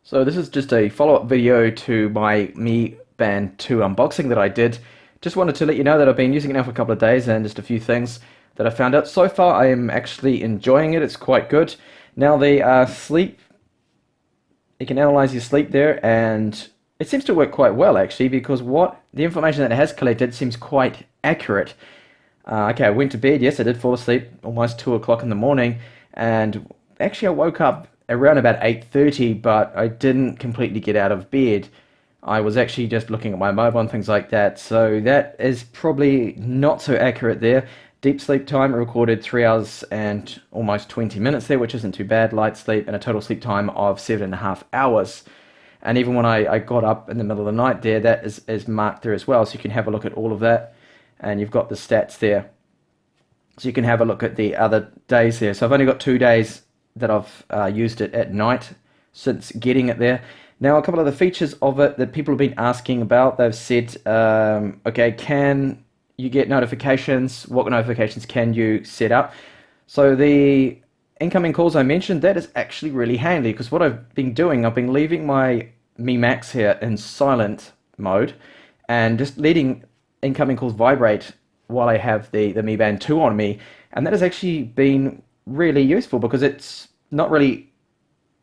So this is just a follow-up video to my Mi Band 2 unboxing that I did. Just wanted to let you know that I've been using it now for a couple of days and just a few things that I found out. So far I am actually enjoying it. It's quite good. Now the sleep, you can analyze your sleep there, and it seems to work quite well actually, because what the information that it has collected seems quite accurate. Okay, I went to bed. Yes, I did fall asleep almost 2 o'clock in the morning, and actually I woke up around about 8:30, but I didn't completely get out of bed. I was actually just looking at my mobile and things like that, so that is probably not so accurate there. Deep sleep time recorded 3 hours and almost 20 minutes there, which isn't too bad. Light sleep and a total sleep time of 7.5 hours. And even when I got up in the middle of the night there, that is marked there as well, so you can have a look at all of that, and you've got the stats there. So you can have a look at the other days there. So I've only got 2 days that I've used it at night since getting it there. Now, a couple of the features of it that people have been asking about, they've said, okay, can you get notifications? What notifications can you set up? So the incoming calls I mentioned, that is actually really handy, because what I've been doing, I've been leaving my Mi Max here in silent mode and just letting incoming calls vibrate while I have the Mi Band 2 on me, and that has actually been really useful because it's not really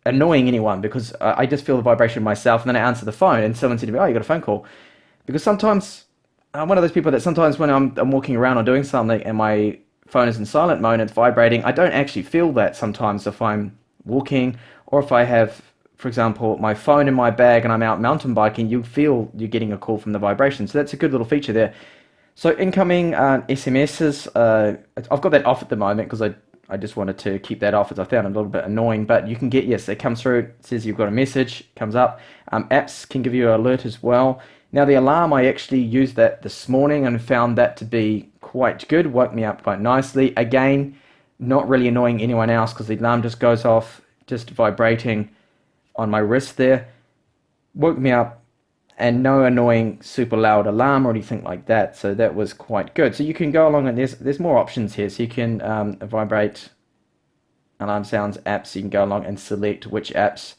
annoying anyone, because I just feel the vibration myself, and then I answer the phone and someone said to me, "Oh, you got a phone call." Because sometimes I'm one of those people that sometimes when I'm walking around or doing something and my phone is in silent mode and it's vibrating, I don't actually feel that sometimes if I'm walking, or if I have, for example, my phone in my bag and I'm out mountain biking, you feel you're getting a call from the vibration. So that's a good little feature there. So incoming SMSs, I've got that off at the moment because I just wanted to keep that off, as I found it a little bit annoying. But you can get, yes, it comes through, it says you've got a message, comes up. Apps can give you an alert as well. Now the alarm, I actually used that this morning and found that to be quite good, woke me up quite nicely. Again, not really annoying anyone else because the alarm just goes off, just vibrating on my wrist there. Woke me up, and no annoying super loud alarm or anything like that. So that was quite good. So you can go along, and there's more options here. So you can vibrate alarm sounds apps. You can go along and select which apps.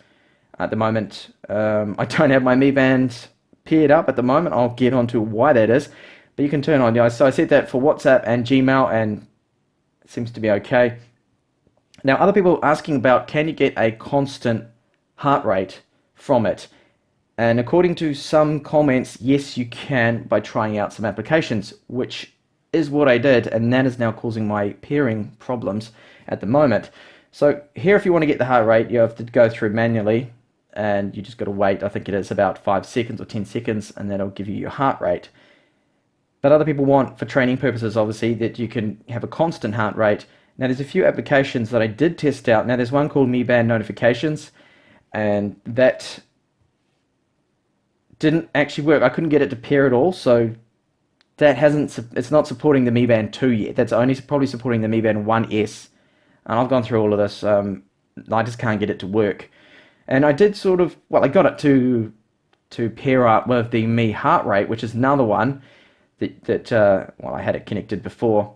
At the moment, I don't have my Mi Band paired up at the moment. I'll get onto why that is. But you can turn on. Yeah, so I set that for WhatsApp and Gmail, and it seems to be okay. Now, other people asking about, can you get a constant heart rate from it? And according to some comments, yes, you can by trying out some applications, which is what I did, and that is now causing my pairing problems at the moment. So here, if you want to get the heart rate, you have to go through manually, and you just got to wait. I think it is about 5 seconds or 10 seconds, and then it'll give you your heart rate. But other people want, for training purposes, obviously, that you can have a constant heart rate. Now, there's a few applications that I did test out. Now, there's one called Mi Band Notifications, and that didn't actually work. I couldn't get it to pair at all, so that hasn't. It's not supporting the Mi Band 2 yet. That's only probably supporting the Mi Band 1S, and I've gone through all of this. I just can't get it to work. And I did sort of, well, I got it to pair up with the Mi Heart Rate, which is another one that well, I had it connected before.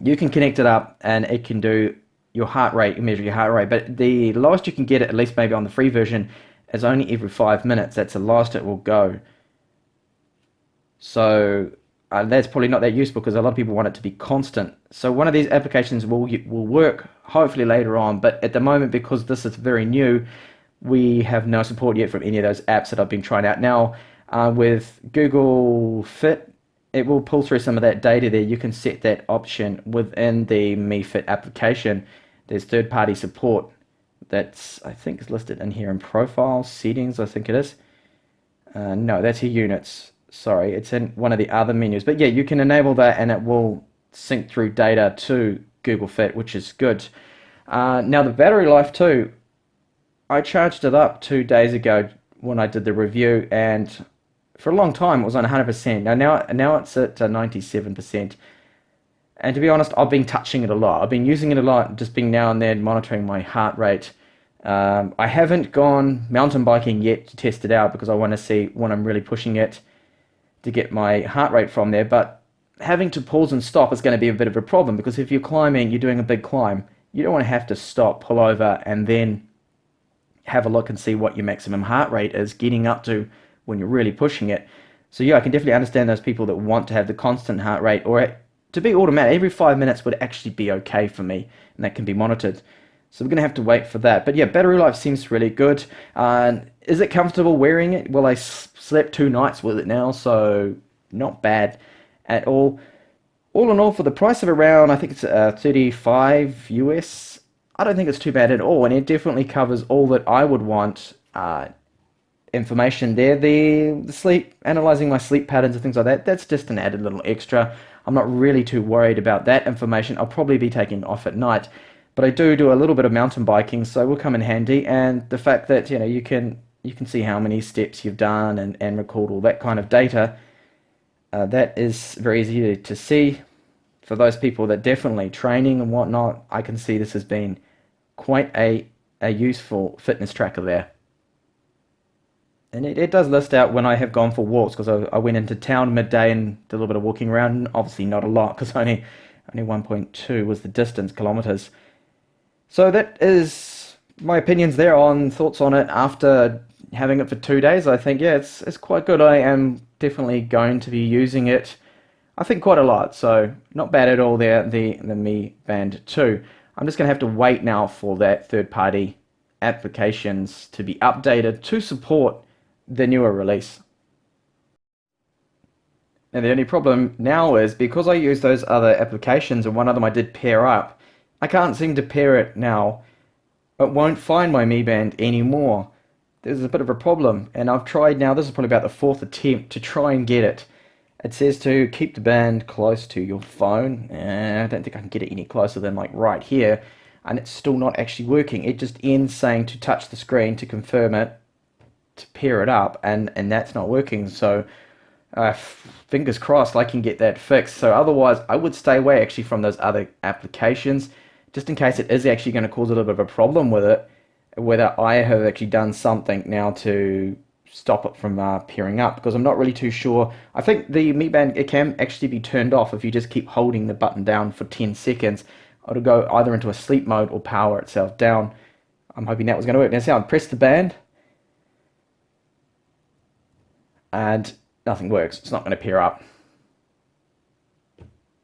You can connect it up, and it can do your heart rate, measure your heart rate. But the lowest you can get it, at least maybe on the free version, is only every 5 minutes. That's the last it will go. So that's probably not that useful because a lot of people want it to be constant. So one of these applications will work hopefully later on, but at the moment, because this is very new, we have no support yet from any of those apps that I've been trying out. Now with Google Fit, it will pull through some of that data there. You can set that option within the Mi Fit application. There's third-party support that's, I think, is listed in here in profile settings, I think it is. No, that's your units. Sorry, it's in one of the other menus. But yeah, you can enable that and it will sync through data to Google Fit, which is good. Now the battery life too, I charged it up 2 days ago when I did the review, and for a long time it was on 100%. Now it's at 97%. And to be honest, I've been touching it a lot. I've been using it a lot, just being now and then monitoring my heart rate. I haven't gone mountain biking yet to test it out because I want to see when I'm really pushing it to get my heart rate from there. But having to pause and stop is going to be a bit of a problem, because if you're climbing, you're doing a big climb, you don't want to have to stop, pull over, and then have a look and see what your maximum heart rate is getting up to when you're really pushing it. So yeah, I can definitely understand those people that want to have the constant heart rate or to be automatic. Every 5 minutes would actually be okay for me, and that can be monitored. So we're going to have to wait for that. But yeah, battery life seems really good. Is it comfortable wearing it? Well, I slept 2 nights with it now, so not bad at all. All in all, for the price of around, I think it's 35 US, I don't think it's too bad at all, and it definitely covers all that I would want. Information there, the sleep, analyzing my sleep patterns and things like that, that's just an added little extra. I'm not really too worried about that information. I'll probably be taking off at night, but I do a little bit of mountain biking, so it will come in handy. And the fact that you can see how many steps you've done and record all that kind of data, that is very easy to see. For those people that definitely training and whatnot, I can see this has been quite a useful fitness tracker there. And it does list out when I have gone for walks, because I went into town midday and did a little bit of walking around. And obviously not a lot, because only 1.2 was the distance, kilometers. So that is my opinions there on thoughts on it after having it for 2 days. I think yeah, it's quite good. I am definitely going to be using it, I think, quite a lot. So not bad at all there. The Mi Band 2. I'm just going to have to wait now for that third-party applications to be updated to support the newer release. Now the only problem now is because I use those other applications and one of them I did pair up, I can't seem to pair it now. It won't find my Mi Band anymore. There's a bit of a problem, and I've tried now, this is probably about the fourth attempt to try and get it. It says to keep the band close to your phone. I don't think I can get it any closer than like right here, and it's still not actually working. It just ends saying to touch the screen to confirm it, to pair it up, and that's not working. So fingers crossed I can get that fixed. So otherwise I would stay away actually from those other applications, just in case it is actually going to cause a little bit of a problem with it, whether I have actually done something now to stop it from pairing up, because I'm not really too sure. I think the Mi Band, it can actually be turned off if you just keep holding the button down for 10 seconds. It'll go either into a sleep mode or power itself down. I'm hoping that was going to work. Now see, I'll press the band and nothing works. It's not going to pair up.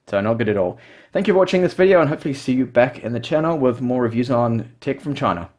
So not good at all. Thank you for watching this video, and hopefully see you back in the channel with more reviews on tech from China.